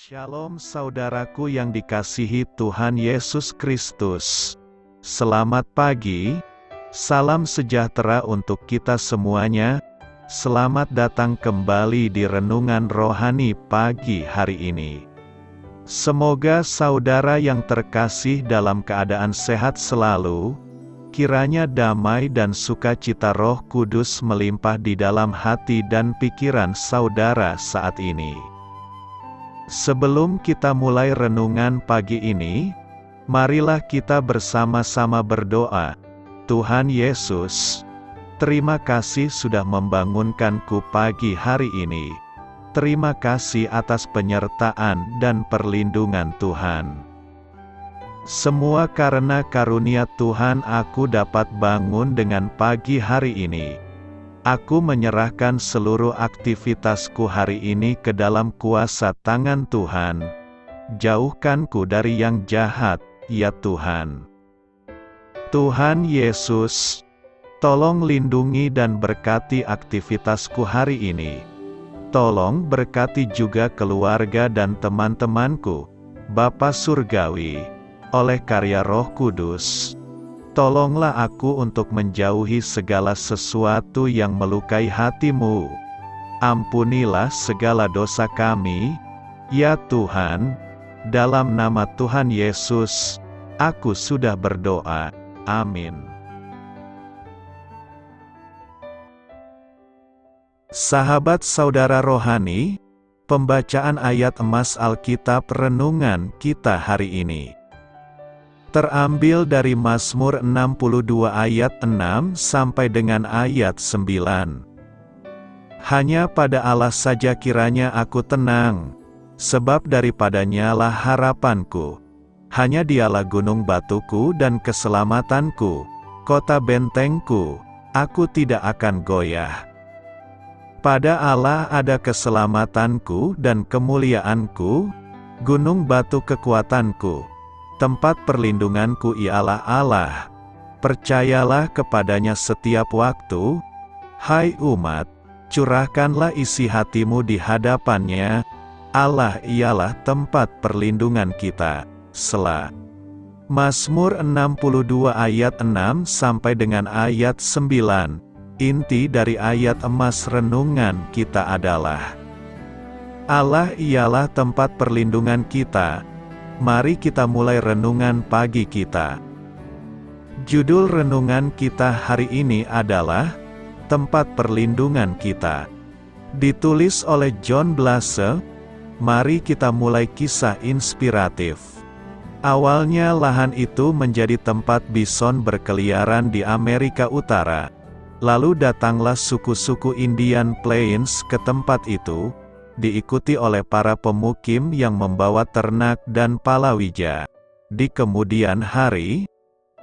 Shalom saudaraku yang dikasihi Tuhan Yesus Kristus. Selamat pagi, salam sejahtera untuk kita semuanya. Selamat datang kembali di Renungan Rohani pagi hari ini. Semoga saudara yang terkasih dalam keadaan sehat selalu. Kiranya damai dan sukacita Roh Kudus melimpah di dalam hati dan pikiran saudara saat ini. Sebelum kita mulai renungan pagi ini, marilah kita bersama-sama berdoa. Tuhan Yesus, terima kasih sudah membangunkanku pagi hari ini. Terima kasih atas penyertaan dan perlindungan Tuhan. Semua karena karunia Tuhan aku dapat bangun dengan pagi hari ini. Aku menyerahkan seluruh aktivitasku hari ini ke dalam kuasa tangan Tuhan. Jauhkanku dari yang jahat, ya Tuhan. Tuhan Yesus, tolong lindungi dan berkati aktivitasku hari ini. Tolong berkati juga keluarga dan teman-temanku, Bapa Surgawi, oleh karya Roh Kudus. Tolonglah aku untuk menjauhi segala sesuatu yang melukai hati-Mu. Ampunilah segala dosa kami, ya Tuhan. Dalam nama Tuhan Yesus, aku sudah berdoa. Amin. Sahabat saudara rohani, pembacaan ayat emas Alkitab renungan kita hari ini terambil dari Mazmur 62 ayat 6 sampai dengan ayat 9. Hanya pada Allah saja kiranya aku tenang, sebab daripadanya lah harapanku. Hanya Dialah gunung batuku dan keselamatanku, kota bentengku, aku tidak akan goyah. Pada Allah ada keselamatanku dan kemuliaanku, gunung batu kekuatanku. Tempat perlindunganku ialah Allah. Percayalah kepadanya setiap waktu. Hai umat, curahkanlah isi hatimu di hadapannya. Allah ialah tempat perlindungan kita. Selah. Mazmur 62 ayat 6 sampai dengan ayat 9. Inti dari ayat emas renungan kita adalah Allah ialah tempat perlindungan kita. Mari kita mulai renungan pagi kita. Judul renungan kita hari ini adalah Tempat Perlindungan Kita. Ditulis oleh John Blase. Mari kita mulai kisah inspiratif. Awalnya lahan itu menjadi tempat bison berkeliaran di Amerika Utara. Lalu datanglah suku-suku Indian Plains ke tempat itu, diikuti oleh para pemukim yang membawa ternak dan palawija. Di kemudian hari,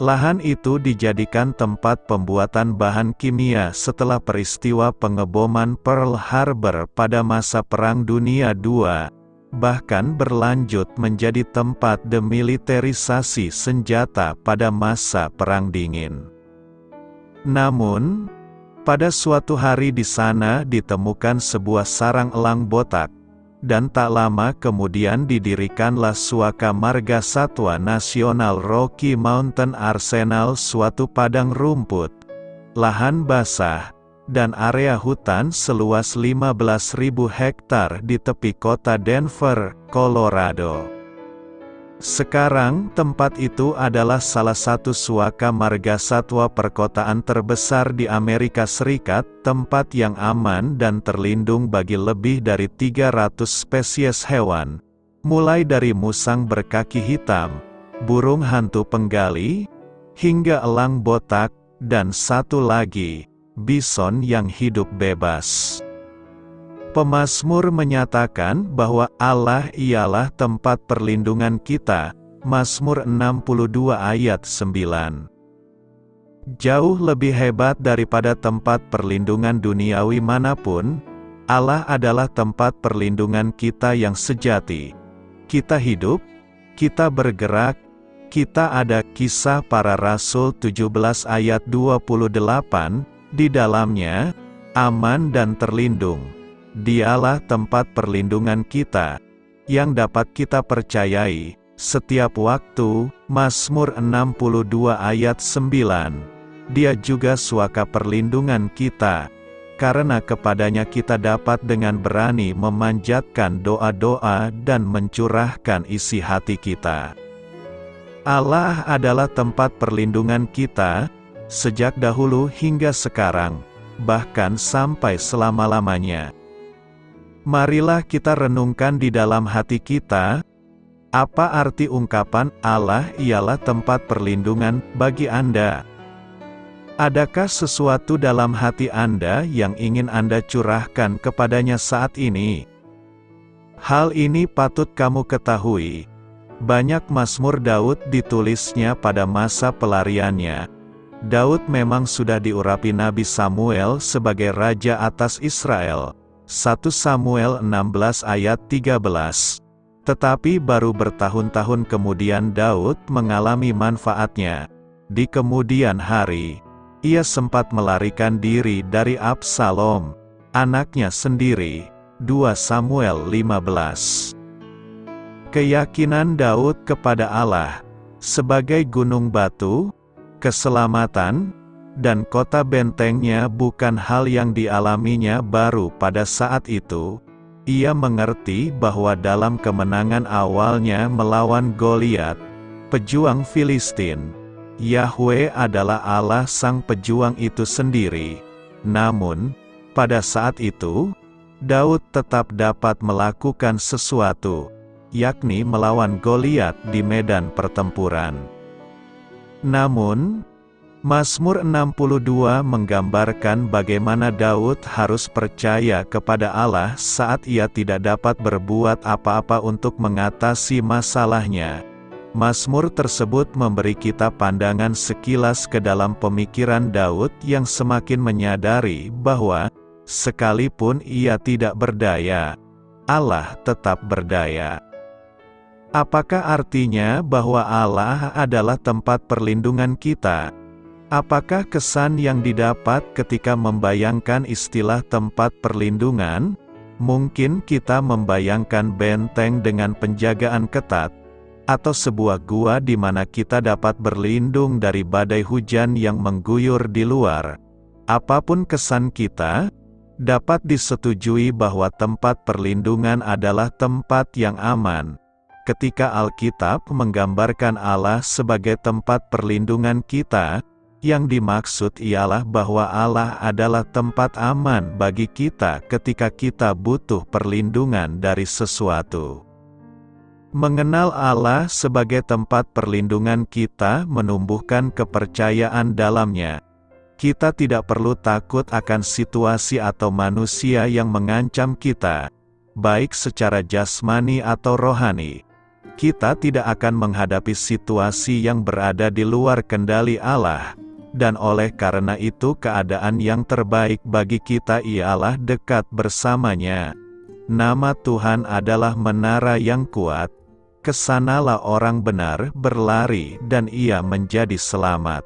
lahan itu dijadikan tempat pembuatan bahan kimia setelah peristiwa pengeboman Pearl Harbor pada masa Perang Dunia II, bahkan berlanjut menjadi tempat demilitarisasi senjata pada masa Perang Dingin. Namun, pada suatu hari di sana ditemukan sebuah sarang elang botak, dan tak lama kemudian didirikanlah Suaka Marga Satwa Nasional Rocky Mountain Arsenal, suatu padang rumput, lahan basah, dan area hutan seluas 15.000 hektar di tepi kota Denver, Colorado. Sekarang tempat itu adalah salah satu suaka marga satwa perkotaan terbesar di Amerika Serikat, tempat yang aman dan terlindung bagi lebih dari 300 spesies hewan, mulai dari musang berkaki hitam, burung hantu penggali, hingga elang botak, dan satu lagi, bison yang hidup bebas. Pemazmur menyatakan bahwa Allah ialah tempat perlindungan kita. Mazmur 62 ayat 9. Jauh lebih hebat daripada tempat perlindungan duniawi manapun, Allah adalah tempat perlindungan kita yang sejati. Kita hidup, kita bergerak, kita ada. Kisah Para Rasul 17 ayat 28, di dalamnya, aman dan terlindung. Dialah tempat perlindungan kita. yang dapat kita percayai setiap waktu. Mazmur 62 ayat 9. Dia juga suaka perlindungan kita, karena kepadanya kita dapat dengan berani memanjatkan doa-doa dan mencurahkan isi hati kita. Allah adalah tempat perlindungan kita, sejak dahulu hingga sekarang, bahkan sampai selama-lamanya. Marilah kita renungkan di dalam hati kita, apa arti ungkapan Allah ialah tempat perlindungan bagi Anda? Adakah sesuatu dalam hati Anda yang ingin Anda curahkan kepadanya saat ini? Hal ini patut kamu ketahui. Banyak mazmur Daud ditulisnya pada masa pelariannya. Daud memang sudah diurapi Nabi Samuel sebagai raja atas Israel. 1 Samuel 16 ayat 13. Tetapi baru bertahun-tahun kemudian Daud mengalami manfaatnya. Di kemudian hari, ia sempat melarikan diri dari Absalom, anaknya sendiri. 2 Samuel 15. Keyakinan Daud kepada Allah sebagai gunung batu, keselamatan, dan kota bentengnya bukan hal yang dialaminya baru pada saat itu. Ia mengerti bahwa dalam kemenangan awalnya melawan Goliat, pejuang Filistin, Yahweh adalah Allah sang pejuang itu sendiri. Namun, pada saat itu, Daud tetap dapat melakukan sesuatu, yakni melawan Goliat di medan pertempuran. Namun, Mazmur 62 menggambarkan bagaimana Daud harus percaya kepada Allah saat ia tidak dapat berbuat apa-apa untuk mengatasi masalahnya. Mazmur tersebut memberi kita pandangan sekilas ke dalam pemikiran Daud yang semakin menyadari bahwa, sekalipun ia tidak berdaya, Allah tetap berdaya. Apakah artinya bahwa Allah adalah tempat perlindungan kita? Apakah kesan yang didapat ketika membayangkan istilah tempat perlindungan? Mungkin kita membayangkan benteng dengan penjagaan ketat, atau sebuah gua di mana kita dapat berlindung dari badai hujan yang mengguyur di luar. Apapun kesan kita, dapat disetujui bahwa tempat perlindungan adalah tempat yang aman. Ketika Alkitab menggambarkan Allah sebagai tempat perlindungan kita, yang dimaksud ialah bahwa Allah adalah tempat aman bagi kita ketika kita butuh perlindungan dari sesuatu. Mengenal Allah sebagai tempat perlindungan kita menumbuhkan kepercayaan dalamnya. Kita tidak perlu takut akan situasi atau manusia yang mengancam kita, baik secara jasmani atau rohani. Kita tidak akan menghadapi situasi yang berada di luar kendali Allah, dan oleh karena itu keadaan yang terbaik bagi kita ialah dekat bersamanya. Nama Tuhan adalah menara yang kuat. Kesanalah orang benar berlari dan ia menjadi selamat.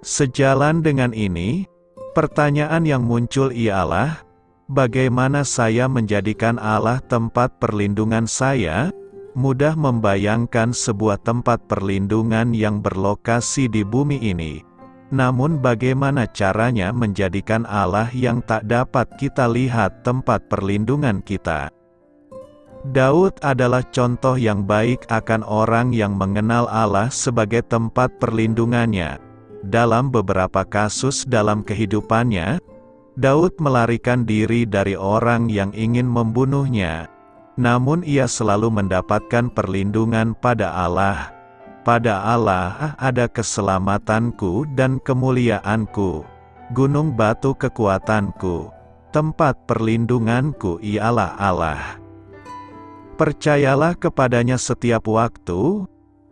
Sejalan dengan ini, pertanyaan yang muncul ialah, bagaimana saya menjadikan Allah tempat perlindungan saya? Mudah membayangkan sebuah tempat perlindungan yang berlokasi di bumi ini. Namun bagaimana caranya menjadikan Allah yang tak dapat kita lihat tempat perlindungan kita? Daud adalah contoh yang baik akan orang yang mengenal Allah sebagai tempat perlindungannya. Dalam beberapa kasus dalam kehidupannya, Daud melarikan diri dari orang yang ingin membunuhnya. Namun ia selalu mendapatkan perlindungan pada Allah. Pada Allah ada keselamatanku dan kemuliaanku. Gunung batu kekuatanku. Tempat perlindunganku ialah Allah. Percayalah kepadanya setiap waktu.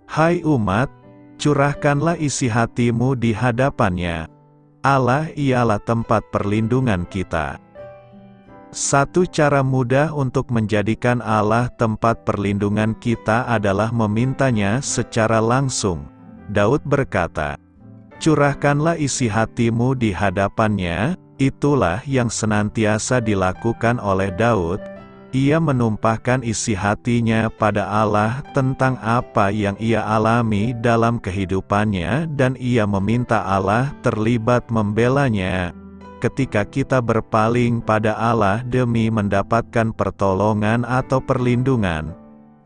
Hai umat, curahkanlah isi hatimu di hadapannya. Allah ialah tempat perlindungan kita. Satu cara mudah untuk menjadikan Allah tempat perlindungan kita adalah memintanya secara langsung. Daud berkata, "Curahkanlah isi hatimu di hadapannya." Itulah yang senantiasa dilakukan oleh Daud. Ia menumpahkan isi hatinya pada Allah tentang apa yang ia alami dalam kehidupannya, dan ia meminta Allah terlibat membelanya. Ketika kita berpaling pada Allah demi mendapatkan pertolongan atau perlindungan,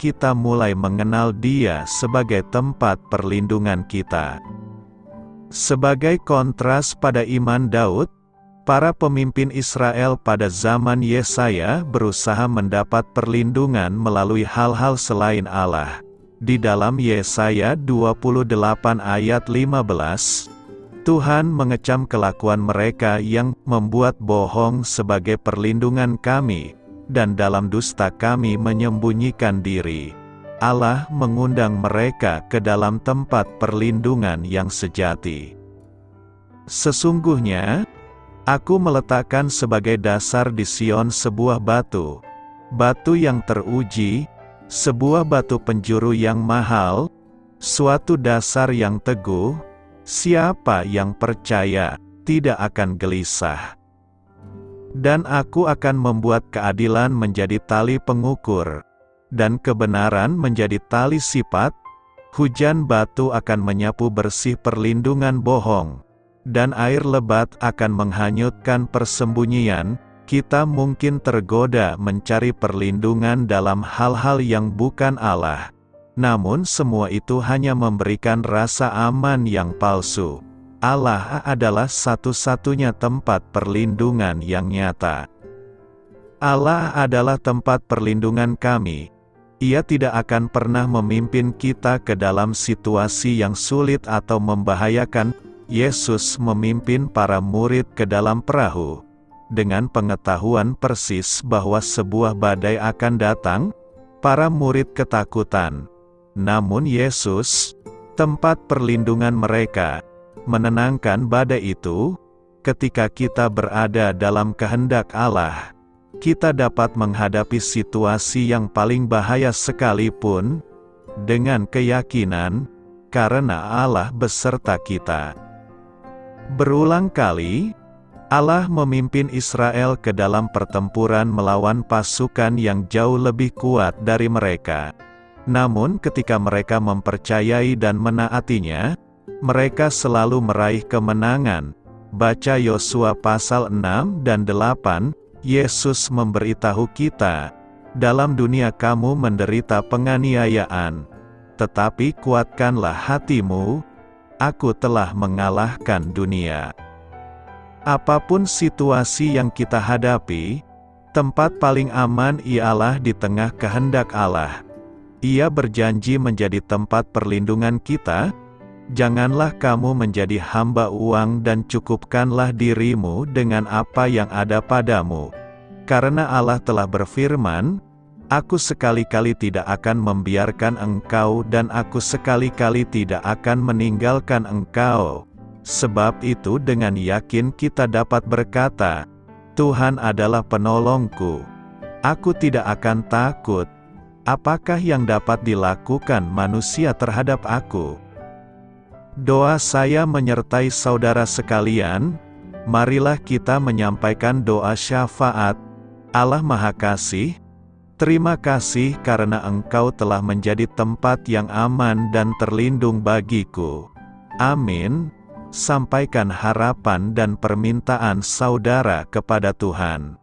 kita mulai mengenal Dia sebagai tempat perlindungan kita. Sebagai kontras pada iman Daud, para pemimpin Israel pada zaman Yesaya berusaha mendapat perlindungan melalui hal-hal selain Allah. Di dalam Yesaya 28 ayat 15, Tuhan mengecam kelakuan mereka yang membuat bohong sebagai perlindungan kami, dan dalam dusta kami menyembunyikan diri. Allah mengundang mereka ke dalam tempat perlindungan yang sejati. Sesungguhnya, Aku meletakkan sebagai dasar di Sion sebuah batu, batu yang teruji, sebuah batu penjuru yang mahal, suatu dasar yang teguh. Siapa yang percaya tidak akan gelisah. Dan aku akan membuat keadilan menjadi tali pengukur, dan kebenaran menjadi tali sipat. Hujan batu akan menyapu bersih perlindungan bohong, dan air lebat akan menghanyutkan persembunyian. Kita mungkin tergoda mencari perlindungan dalam hal-hal yang bukan Allah. Namun semua itu hanya memberikan rasa aman yang palsu. Allah adalah satu-satunya tempat perlindungan yang nyata. Allah adalah tempat perlindungan kami. Ia tidak akan pernah memimpin kita ke dalam situasi yang sulit atau membahayakan. Yesus memimpin para murid ke dalam perahu, dengan pengetahuan persis bahwa sebuah badai akan datang. Para murid ketakutan. Namun Yesus, tempat perlindungan mereka, menenangkan badai itu. Ketika kita berada dalam kehendak Allah, kita dapat menghadapi situasi yang paling bahaya sekalipun, dengan keyakinan, karena Allah beserta kita. Berulang kali, Allah memimpin Israel ke dalam pertempuran melawan pasukan yang jauh lebih kuat dari mereka. Namun ketika mereka mempercayai dan menaatinya, mereka selalu meraih kemenangan. Baca Yosua pasal 6 dan 8, Yesus memberitahu kita, dalam dunia kamu menderita penganiayaan, tetapi kuatkanlah hatimu, aku telah mengalahkan dunia. Apapun situasi yang kita hadapi, tempat paling aman ialah di tengah kehendak Allah. Ia berjanji menjadi tempat perlindungan kita. Janganlah kamu menjadi hamba uang dan cukupkanlah dirimu dengan apa yang ada padamu. Karena Allah telah berfirman, Aku sekali-kali tidak akan membiarkan engkau dan aku sekali-kali tidak akan meninggalkan engkau. Sebab itu dengan yakin kita dapat berkata, Tuhan adalah penolongku. Aku tidak akan takut. Apakah yang dapat dilakukan manusia terhadap aku? Doa saya menyertai saudara sekalian. Marilah kita menyampaikan doa syafaat. Allah Maha Kasih, terima kasih karena Engkau telah menjadi tempat yang aman dan terlindung bagiku. Amin. Sampaikan harapan dan permintaan saudara kepada Tuhan.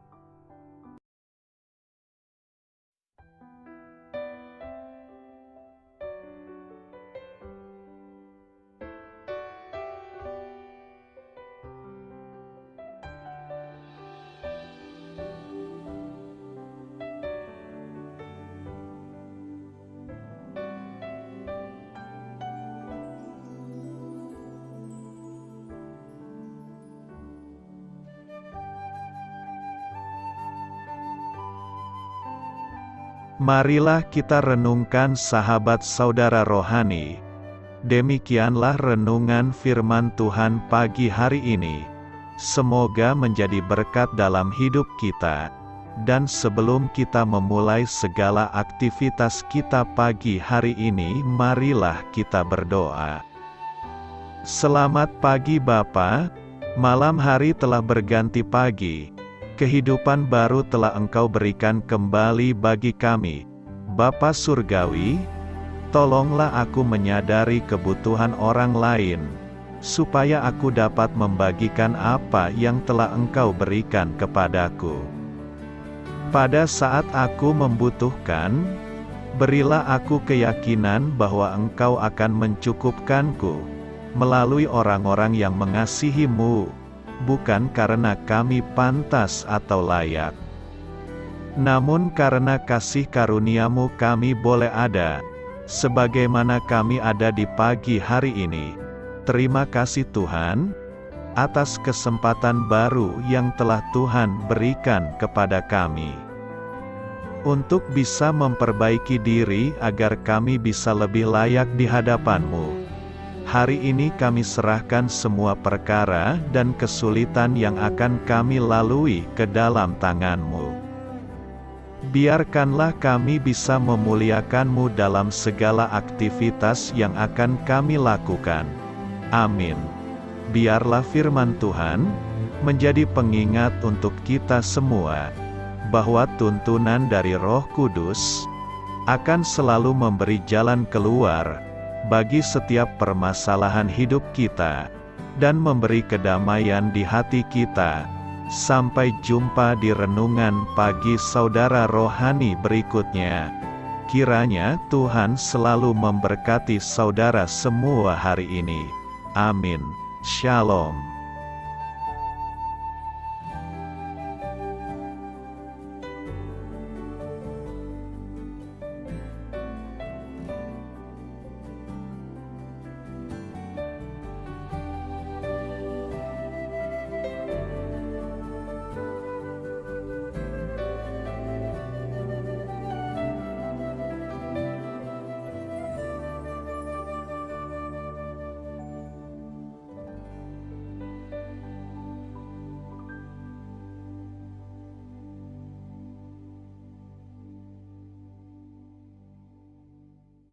Marilah kita renungkan sahabat saudara rohani. Demikianlah renungan firman Tuhan pagi hari ini. Semoga menjadi berkat dalam hidup kita. Dan sebelum kita memulai segala aktivitas kita pagi hari ini, marilah kita berdoa. Selamat pagi Bapa, malam hari telah berganti pagi. Kehidupan baru telah Engkau berikan kembali bagi kami. Bapa Surgawi, tolonglah aku menyadari kebutuhan orang lain, supaya aku dapat membagikan apa yang telah Engkau berikan kepadaku. Pada saat aku membutuhkan, berilah aku keyakinan bahwa Engkau akan mencukupkanku, melalui orang-orang yang mengasihi-Mu, bukan karena kami pantas atau layak, namun karena kasih karunia-Mu kami boleh ada, sebagaimana kami ada di pagi hari ini. Terima kasih Tuhan, atas kesempatan baru yang telah Tuhan berikan kepada kami, untuk bisa memperbaiki diri agar kami bisa lebih layak di hadapan-Mu. Hari ini kami serahkan semua perkara dan kesulitan yang akan kami lalui ke dalam tangan-Mu. Biarkanlah kami bisa memuliakan-Mu dalam segala aktivitas yang akan kami lakukan. Amin. Biarlah firman Tuhan menjadi pengingat untuk kita semua, bahwa tuntunan dari Roh Kudus akan selalu memberi jalan keluar bagi setiap permasalahan hidup kita, dan memberi kedamaian di hati kita. Sampai jumpa di renungan pagi saudara rohani berikutnya. Kiranya Tuhan selalu memberkati saudara semua hari ini. Amin. Shalom.